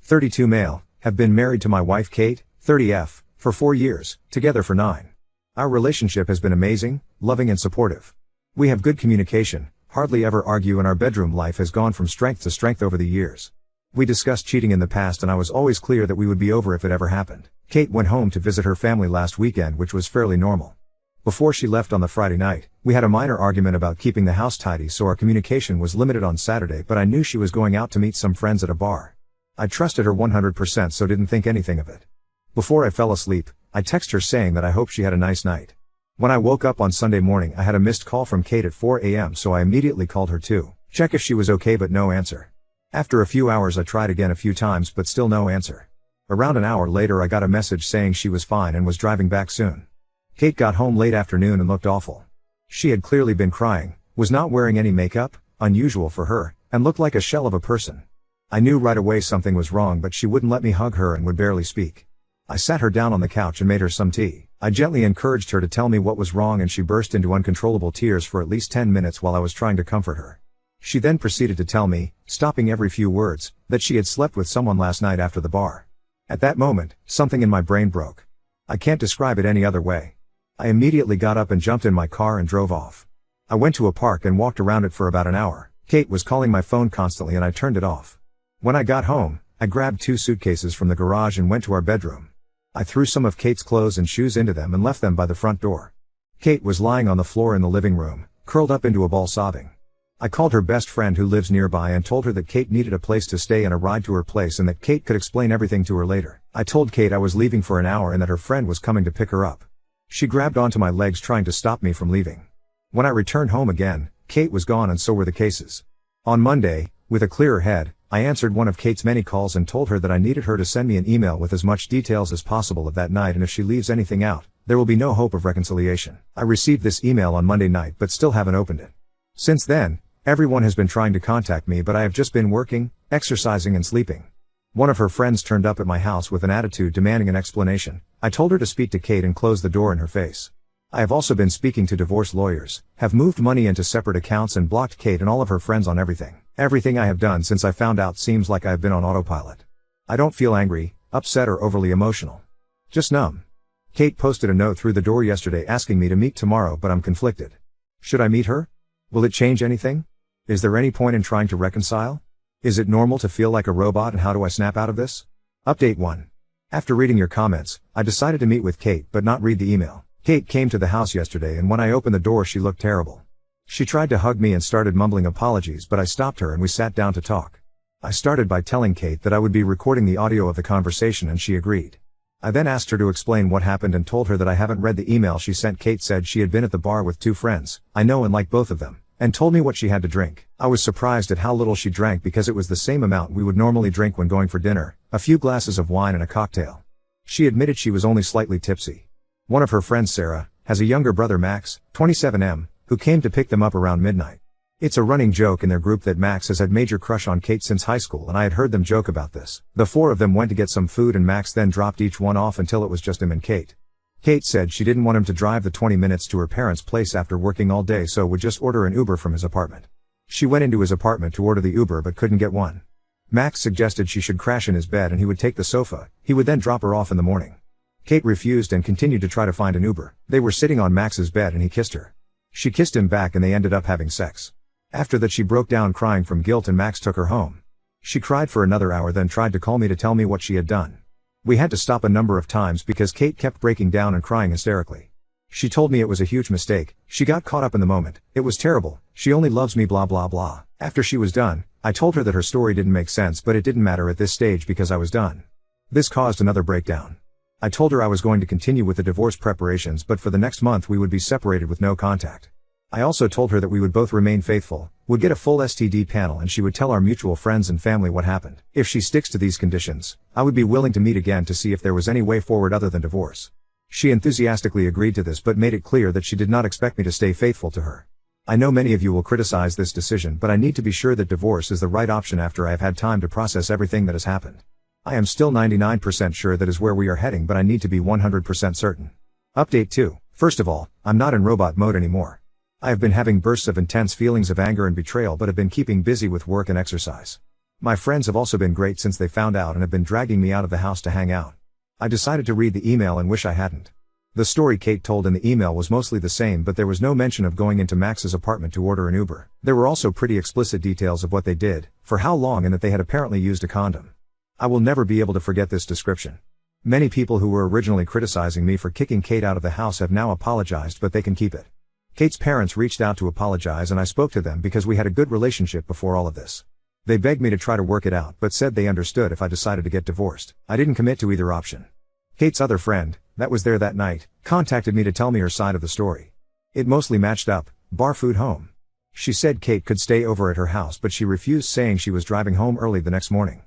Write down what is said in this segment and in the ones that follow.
32 male, have been married to my wife Kate, 30F, for 4 years, together for 9. Our relationship has been amazing, loving and supportive. We have good communication, hardly ever argue, and our bedroom life has gone from strength to strength over the years. We discussed cheating in the past and I was always clear that we would be over if it ever happened. Kate went home to visit her family last weekend, which was fairly normal. Before she left on the Friday night, we had a minor argument about keeping the house tidy, so our communication was limited on Saturday, but I knew she was going out to meet some friends at a bar. I trusted her 100%, so didn't think anything of it. Before I fell asleep, I texted her saying that I hope she had a nice night. When I woke up on Sunday morning, I had a missed call from Kate at 4 a.m., so I immediately called her to check if she was okay, but no answer. After a few hours I tried again a few times, but still no answer. Around an hour later I got a message saying she was fine and was driving back soon. Kate got home late afternoon and looked awful. She had clearly been crying, was not wearing any makeup, unusual for her, and looked like a shell of a person. I knew right away something was wrong, but she wouldn't let me hug her and would barely speak. I sat her down on the couch and made her some tea. I gently encouraged her to tell me what was wrong, and she burst into uncontrollable tears for at least 10 minutes while I was trying to comfort her. She then proceeded to tell me, stopping every few words, that she had slept with someone last night after the bar. At that moment, something in my brain broke. I can't describe it any other way. I immediately got up and jumped in my car and drove off. I went to a park and walked around it for about an hour. Kate was calling my phone constantly and I turned it off. When I got home, I grabbed 2 suitcases from the garage and went to our bedroom. I threw some of Kate's clothes and shoes into them and left them by the front door. Kate was lying on the floor in the living room, curled up into a ball sobbing. I called her best friend who lives nearby and told her that Kate needed a place to stay and a ride to her place, and that Kate could explain everything to her later. I told Kate I was leaving for an hour and that her friend was coming to pick her up. She grabbed onto my legs trying to stop me from leaving. When I returned home again, Kate was gone and so were the cases. On Monday, with a clearer head, I answered one of Kate's many calls and told her that I needed her to send me an email with as much details as possible of that night, and if she leaves anything out, there will be no hope of reconciliation. I received this email on Monday night but still haven't opened it. Since then, everyone has been trying to contact me, but I have just been working, exercising and sleeping. One of her friends turned up at my house with an attitude demanding an explanation. I told her to speak to Kate and close the door in her face. I have also been speaking to divorce lawyers, have moved money into separate accounts and blocked Kate and all of her friends on everything. Everything I have done since I found out seems like I have been on autopilot. I don't feel angry, upset or overly emotional. Just numb. Kate posted a note through the door yesterday asking me to meet tomorrow, but I'm conflicted. Should I meet her? Will it change anything? Is there any point in trying to reconcile? Is it normal to feel like a robot, and how do I snap out of this? Update 1. After reading your comments, I decided to meet with Kate but not read the email. Kate came to the house yesterday and when I opened the door she looked terrible. She tried to hug me and started mumbling apologies, but I stopped her and we sat down to talk. I started by telling Kate that I would be recording the audio of the conversation and she agreed. I then asked her to explain what happened and told her that I haven't read the email she sent. Kate said she had been at the bar with 2 friends, I know and like both of them, and told me what she had to drink. I was surprised at how little she drank because it was the same amount we would normally drink when going for dinner, a few glasses of wine and a cocktail. She admitted she was only slightly tipsy. One of her friends, Sarah, has a younger brother, Max, 27M, who came to pick them up around midnight. It's a running joke in their group that Max has had major crush on Kate since high school, and I had heard them joke about this. The 4 of them went to get some food and Max then dropped each one off until it was just him and Kate. Kate said she didn't want him to drive the 20 minutes to her parents' place after working all day, so would just order an Uber from his apartment. She went into his apartment to order the Uber but couldn't get one. Max suggested she should crash in his bed and he would take the sofa. He would then drop her off in the morning. Kate refused and continued to try to find an Uber. They were sitting on Max's bed and he kissed her. She kissed him back and they ended up having sex. After that she broke down crying from guilt and Max took her home. She cried for another hour, then tried to call me to tell me what she had done. We had to stop a number of times because Kate kept breaking down and crying hysterically. She told me it was a huge mistake, she got caught up in the moment, it was terrible, she only loves me blah blah blah. After she was done, I told her that her story didn't make sense, but it didn't matter at this stage because I was done. This caused another breakdown. I told her I was going to continue with the divorce preparations, but for the next month we would be separated with no contact. I also told her that we would both remain faithful, would get a full STD panel, and she would tell our mutual friends and family what happened. If she sticks to these conditions, I would be willing to meet again to see if there was any way forward other than divorce. She enthusiastically agreed to this but made it clear that she did not expect me to stay faithful to her. I know many of you will criticize this decision, but I need to be sure that divorce is the right option after I have had time to process everything that has happened. I am still 99% sure that is where we are heading, but I need to be 100% certain. Update 2. First of all, I'm not in robot mode anymore. I have been having bursts of intense feelings of anger and betrayal but have been keeping busy with work and exercise. My friends have also been great since they found out and have been dragging me out of the house to hang out. I decided to read the email and wish I hadn't. The story Kate told in the email was mostly the same, but there was no mention of going into Max's apartment to order an Uber. There were also pretty explicit details of what they did, for how long, and that they had apparently used a condom. I will never be able to forget this description. Many people who were originally criticizing me for kicking Kate out of the house have now apologized, but they can keep it. Kate's parents reached out to apologize and I spoke to them because we had a good relationship before all of this. They begged me to try to work it out but said they understood if I decided to get divorced. I didn't commit to either option. Kate's other friend, that was there that night, contacted me to tell me her side of the story. It mostly matched up, bar food home. She said Kate could stay over at her house but she refused, saying she was driving home early the next morning.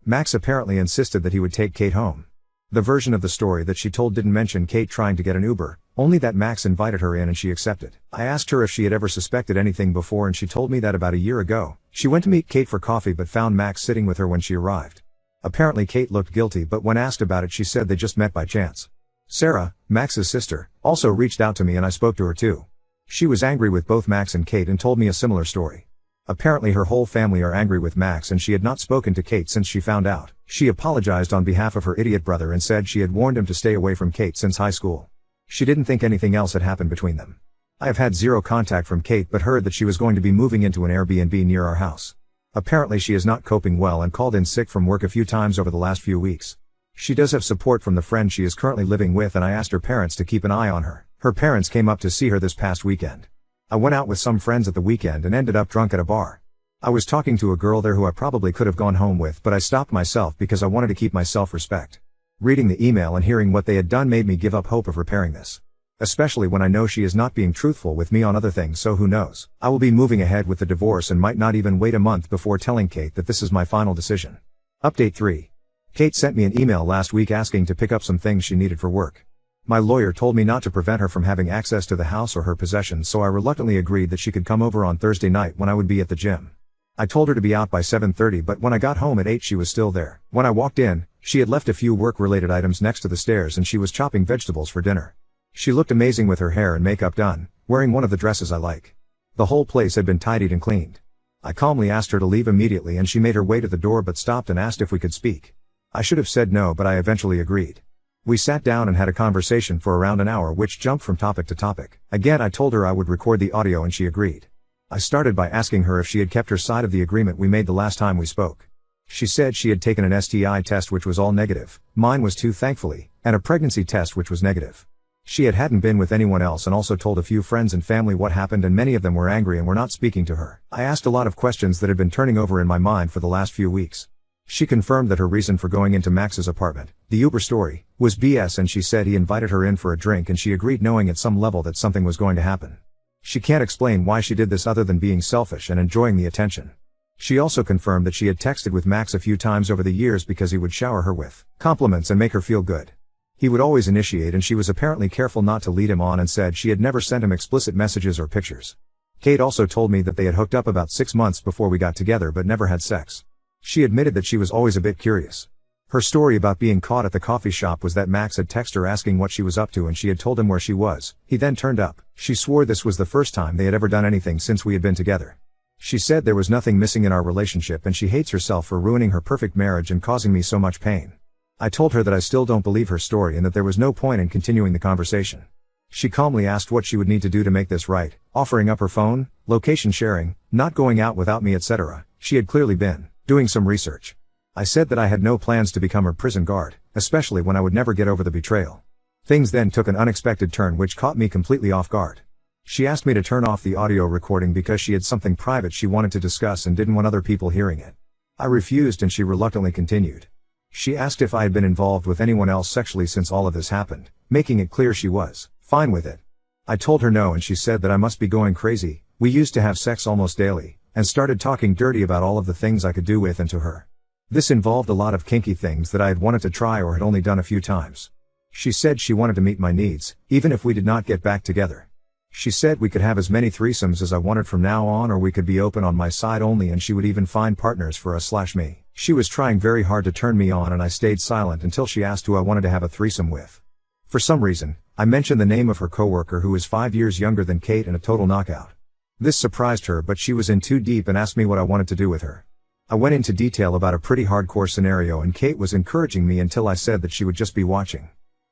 Max apparently insisted that he would take Kate home. The version of the story that she told didn't mention Kate trying to get an Uber, only that Max invited her in and she accepted. I asked her if she had ever suspected anything before and she told me that about a year ago, she went to meet Kate for coffee but found Max sitting with her when she arrived. Apparently Kate looked guilty, but when asked about it she said they just met by chance. Sarah, Max's sister, also reached out to me and I spoke to her too. She was angry with both Max and Kate and told me a similar story. Apparently her whole family are angry with Max and she had not spoken to Kate since she found out. She apologized on behalf of her idiot brother and said she had warned him to stay away from Kate since high school. She didn't think anything else had happened between them. I have had zero contact from Kate but heard that she was going to be moving into an Airbnb near our house. Apparently she is not coping well and called in sick from work a few times over the last few weeks. She does have support from the friend she is currently living with and I asked her parents to keep an eye on her. Her parents came up to see her this past weekend. I went out with some friends at the weekend and ended up drunk at a bar. I was talking to a girl there who I probably could have gone home with, but I stopped myself because I wanted to keep my self-respect. Reading the email and hearing what they had done made me give up hope of repairing this. Especially when I know she is not being truthful with me on other things, so who knows. I will be moving ahead with the divorce and might not even wait a month before telling Kate that this is my final decision. Update 3. Kate sent me an email last week asking to pick up some things she needed for work. My lawyer told me not to prevent her from having access to the house or her possessions, so I reluctantly agreed that she could come over on Thursday night when I would be at the gym. I told her to be out by 7:30, but when I got home at 8 she was still there. When I walked in, she had left a few work-related items next to the stairs and she was chopping vegetables for dinner. She looked amazing with her hair and makeup done, wearing one of the dresses I like. The whole place had been tidied and cleaned. I calmly asked her to leave immediately and she made her way to the door but stopped and asked if we could speak. I should have said no, but I eventually agreed. We sat down and had a conversation for around an hour which jumped from topic to topic. Again I told her I would record the audio and she agreed. I started by asking her if she had kept her side of the agreement we made the last time we spoke. She said she had taken an STI test which was all negative, mine was too thankfully, and a pregnancy test which was negative. She hadn't been with anyone else and also told a few friends and family what happened and many of them were angry and were not speaking to her. I asked a lot of questions that had been turning over in my mind for the last few weeks. She confirmed that her reason for going into Max's apartment, the Uber story, was BS and she said he invited her in for a drink and she agreed knowing at some level that something was going to happen. She can't explain why she did this other than being selfish and enjoying the attention. She also confirmed that she had texted with Max a few times over the years because he would shower her with compliments and make her feel good. He would always initiate and she was apparently careful not to lead him on and said she had never sent him explicit messages or pictures. Kate also told me that they had hooked up about 6 months before we got together but never had sex. She admitted that she was always a bit curious. Her story about being caught at the coffee shop was that Max had texted her asking what she was up to and she had told him where she was. He then turned up. She swore this was the first time they had ever done anything since we had been together. She said there was nothing missing in our relationship and she hates herself for ruining her perfect marriage and causing me so much pain. I told her that I still don't believe her story and that there was no point in continuing the conversation. She calmly asked what she would need to do to make this right, offering up her phone, location sharing, not going out without me, etc. She had clearly been doing some research. I said that I had no plans to become her prison guard, especially when I would never get over the betrayal. Things then took an unexpected turn which caught me completely off guard. She asked me to turn off the audio recording because she had something private she wanted to discuss and didn't want other people hearing it. I refused and she reluctantly continued. She asked if I had been involved with anyone else sexually since all of this happened, making it clear she was fine with it. I told her no and she said that I must be going crazy. We used to have sex almost daily, and started talking dirty about all of the things I could do with and to her. This involved a lot of kinky things that I had wanted to try or had only done a few times. She said she wanted to meet my needs, even if we did not get back together. She said we could have as many threesomes as I wanted from now on or we could be open on my side only and she would even find partners for us/me. She was trying very hard to turn me on and I stayed silent until she asked who I wanted to have a threesome with. For some reason, I mentioned the name of her coworker who is 5 years younger than Kate and a total knockout. This surprised her but she was in too deep and asked me what I wanted to do with her. I went into detail about a pretty hardcore scenario and Kate was encouraging me until I said that she would just be watching.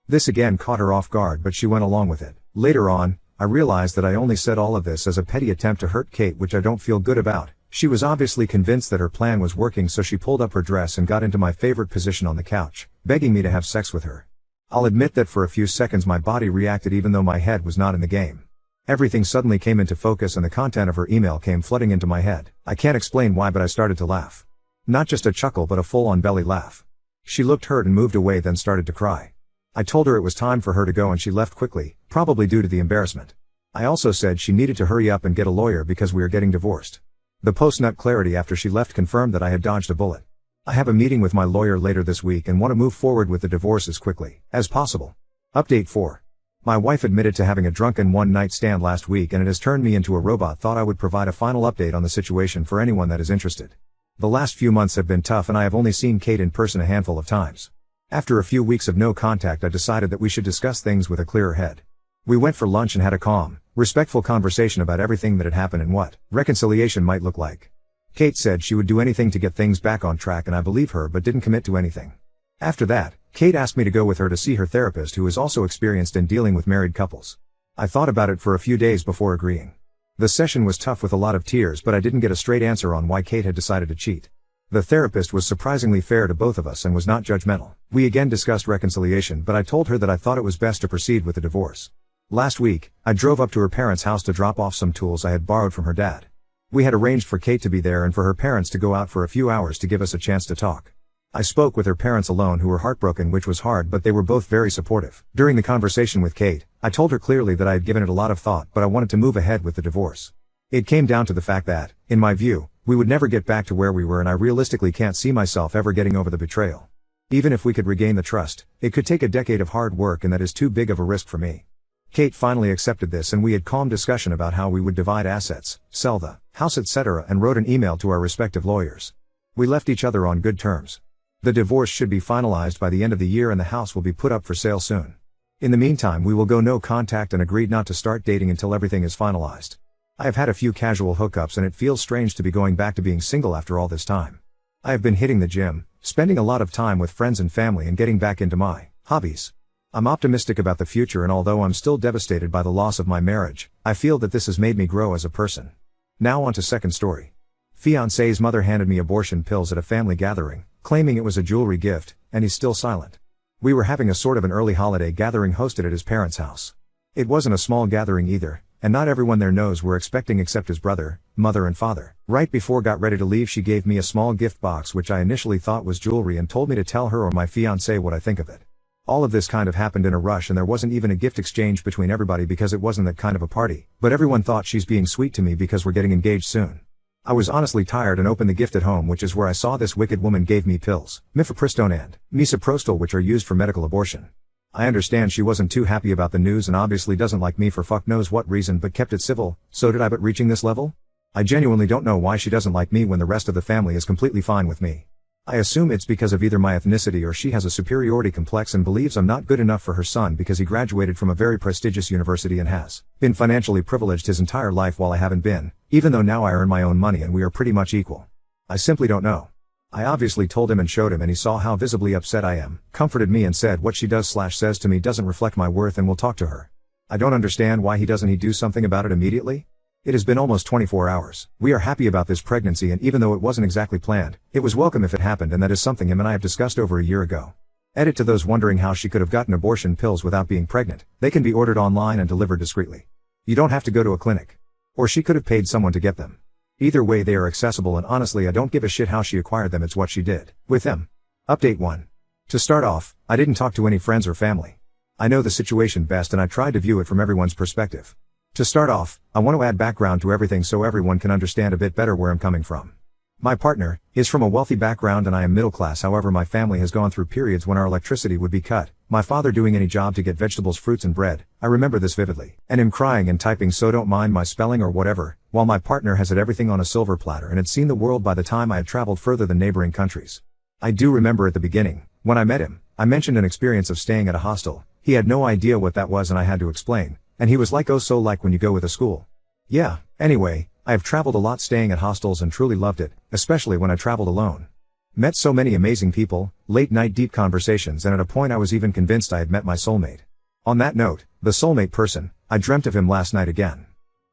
This again caught her off guard, but she went along with it. Later on, I realized that I only said all of this as a petty attempt to hurt Kate, which I don't feel good about. She was obviously convinced that her plan was working, so she pulled up her dress and got into my favorite position on the couch, begging me to have sex with her. I'll admit that for a few seconds my body reacted even though my head was not in the game. Everything suddenly came into focus and the content of her email came flooding into my head. I can't explain why, but I started to laugh. Not just a chuckle, but a full-on belly laugh. She looked hurt and moved away, then started to cry. I told her it was time for her to go and she left quickly, probably due to the embarrassment. I also said she needed to hurry up and get a lawyer because we are getting divorced. The post-nut clarity after she left confirmed that I had dodged a bullet. I have a meeting with my lawyer later this week and want to move forward with the divorce as quickly as possible. Update 4. My wife admitted to having a drunken one-night stand last week and it has turned me into a robot. Thought I would provide a final update on the situation for anyone that is interested. The last few months have been tough and I have only seen Kate in person a handful of times. After a few weeks of no contact, I decided that we should discuss things with a clearer head. We went for lunch and had a calm, respectful conversation about everything that had happened and what reconciliation might look like. Kate said she would do anything to get things back on track and I believe her, but didn't commit to anything. After that, Kate asked me to go with her to see her therapist, who is also experienced in dealing with married couples. I thought about it for a few days before agreeing. The session was tough with a lot of tears, but I didn't get a straight answer on why Kate had decided to cheat. The therapist was surprisingly fair to both of us and was not judgmental. We again discussed reconciliation, but I told her that I thought it was best to proceed with the divorce. Last week, I drove up to her parents' house to drop off some tools I had borrowed from her dad. We had arranged for Kate to be there and for her parents to go out for a few hours to give us a chance to talk. I spoke with her parents alone, who were heartbroken, which was hard, but they were both very supportive. During the conversation with Kate, I told her clearly that I had given it a lot of thought, but I wanted to move ahead with the divorce. It came down to the fact that, in my view, we would never get back to where we were and I realistically can't see myself ever getting over the betrayal. Even if we could regain the trust, it could take a decade of hard work and that is too big of a risk for me. Kate finally accepted this and we had calm discussion about how we would divide assets, sell the house, etc., and wrote an email to our respective lawyers. We left each other on good terms. The divorce should be finalized by the end of the year and the house will be put up for sale soon. In the meantime, we will go no contact and agreed not to start dating until everything is finalized. I have had a few casual hookups and it feels strange to be going back to being single after all this time. I have been hitting the gym, spending a lot of time with friends and family and getting back into my hobbies. I'm optimistic about the future, and although I'm still devastated by the loss of my marriage, I feel that this has made me grow as a person. Now on to second story. Fiancé's mother handed me abortion pills at a family gathering, claiming it was a jewelry gift, and he's still silent. We were having a sort of an early holiday gathering hosted at his parents' house. It wasn't a small gathering either, and not everyone there knows we're expecting except his brother, mother and father. Right before got ready to leave, she gave me a small gift box which I initially thought was jewelry and told me to tell her or my fiancé what I think of it. All of this kind of happened in a rush and there wasn't even a gift exchange between everybody because it wasn't that kind of a party, but everyone thought she's being sweet to me because we're getting engaged soon. I was honestly tired and opened the gift at home, which is where I saw this wicked woman gave me pills, mifepristone and misoprostol, which are used for medical abortion. I understand she wasn't too happy about the news and obviously doesn't like me for fuck knows what reason, but kept it civil. So did I, but reaching this level? I genuinely don't know why she doesn't like me when the rest of the family is completely fine with me. I assume it's because of either my ethnicity or she has a superiority complex and believes I'm not good enough for her son because he graduated from a very prestigious university and has been financially privileged his entire life while I haven't been, even though now I earn my own money and we are pretty much equal. I simply don't know. I obviously told him and showed him and he saw how visibly upset I am, comforted me and said what she does/says to me doesn't reflect my worth and will talk to her. I don't understand why he doesn't do something about it immediately? It has been almost 24 hours. We are happy about this pregnancy and even though it wasn't exactly planned, it was welcome if it happened, and that is something him and I have discussed over a year ago. Edit to those wondering how she could have gotten abortion pills without being pregnant. They can be ordered online and delivered discreetly. You don't have to go to a clinic. Or she could have paid someone to get them. Either way they are accessible and honestly I don't give a shit how she acquired them, it's what she did with them. Update 1. To start off, I didn't talk to any friends or family. I know the situation best and I tried to view it from everyone's perspective. To start off, I want to add background to everything so everyone can understand a bit better where I'm coming from. My partner is from a wealthy background and I am middle class, however my family has gone through periods when our electricity would be cut, my father doing any job to get vegetables, fruits and bread, I remember this vividly, and him crying and typing so don't mind my spelling or whatever, while my partner has had everything on a silver platter and had seen the world by the time I had traveled further than neighboring countries. I do remember at the beginning, when I met him, I mentioned an experience of staying at a hostel. He had no idea what that was and I had to explain, and he was like, oh so like when you go with a school. Yeah, anyway, I have traveled a lot staying at hostels and truly loved it, especially when I traveled alone. Met so many amazing people, late night deep conversations, and at a point I was even convinced I had met my soulmate. On that note, the soulmate person, I dreamt of him last night again.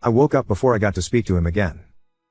I woke up before I got to speak to him again.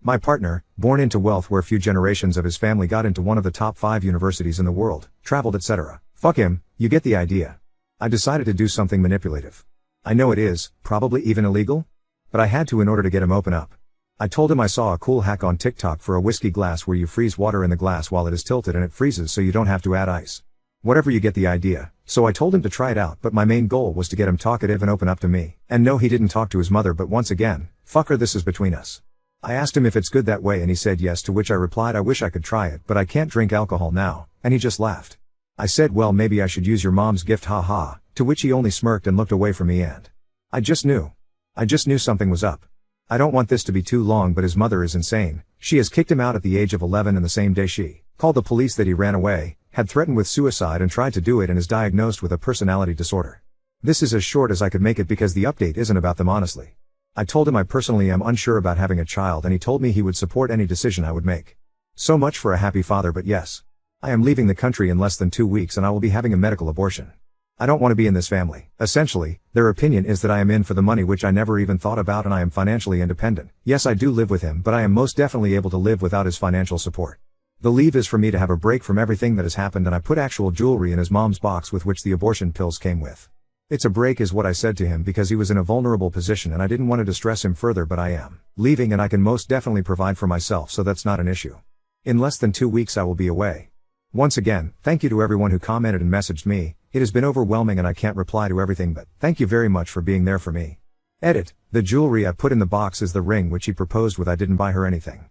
My partner, born into wealth where few generations of his family got into one of the top 5 universities in the world, traveled etc. Fuck him, you get the idea. I decided to do something manipulative. I know it is, probably even illegal? But I had to in order to get him open up. I told him I saw a cool hack on TikTok for a whiskey glass where you freeze water in the glass while it is tilted and it freezes so you don't have to add ice. Whatever, you get the idea. So I told him to try it out, but my main goal was to get him talkative and open up to me. And no, he didn't talk to his mother, but once again, fucker, this is between us. I asked him if it's good that way and he said yes, to which I replied I wish I could try it, but I can't drink alcohol now, and he just laughed. I said, well, maybe I should use your mom's gift, haha, to which he only smirked and looked away from me, and I just knew something was up. I don't want this to be too long, but his mother is insane. She has kicked him out at the age of 11, and the same day she called the police that he ran away, had threatened with suicide and tried to do it, and is diagnosed with a personality disorder. This is as short as I could make it because the update isn't about them, honestly. I told him I personally am unsure about having a child, and he told me he would support any decision I would make. So much for a happy father, but yes. I am leaving the country in less than 2 weeks and I will be having a medical abortion. I don't want to be in this family. Essentially, their opinion is that I am in for the money, which I never even thought about, and I am financially independent. Yes, I do live with him, but I am most definitely able to live without his financial support. The leave is for me to have a break from everything that has happened, and I put actual jewelry in his mom's box with which the abortion pills came with. It's a break is what I said to him because he was in a vulnerable position and I didn't want to distress him further, but I am leaving and I can most definitely provide for myself, so that's not an issue. In less than 2 weeks I will be away. Once again, thank you to everyone who commented and messaged me. It has been overwhelming and I can't reply to everything, but thank you very much for being there for me. Edit. The jewelry I put in the box is the ring which he proposed with. I didn't buy her anything.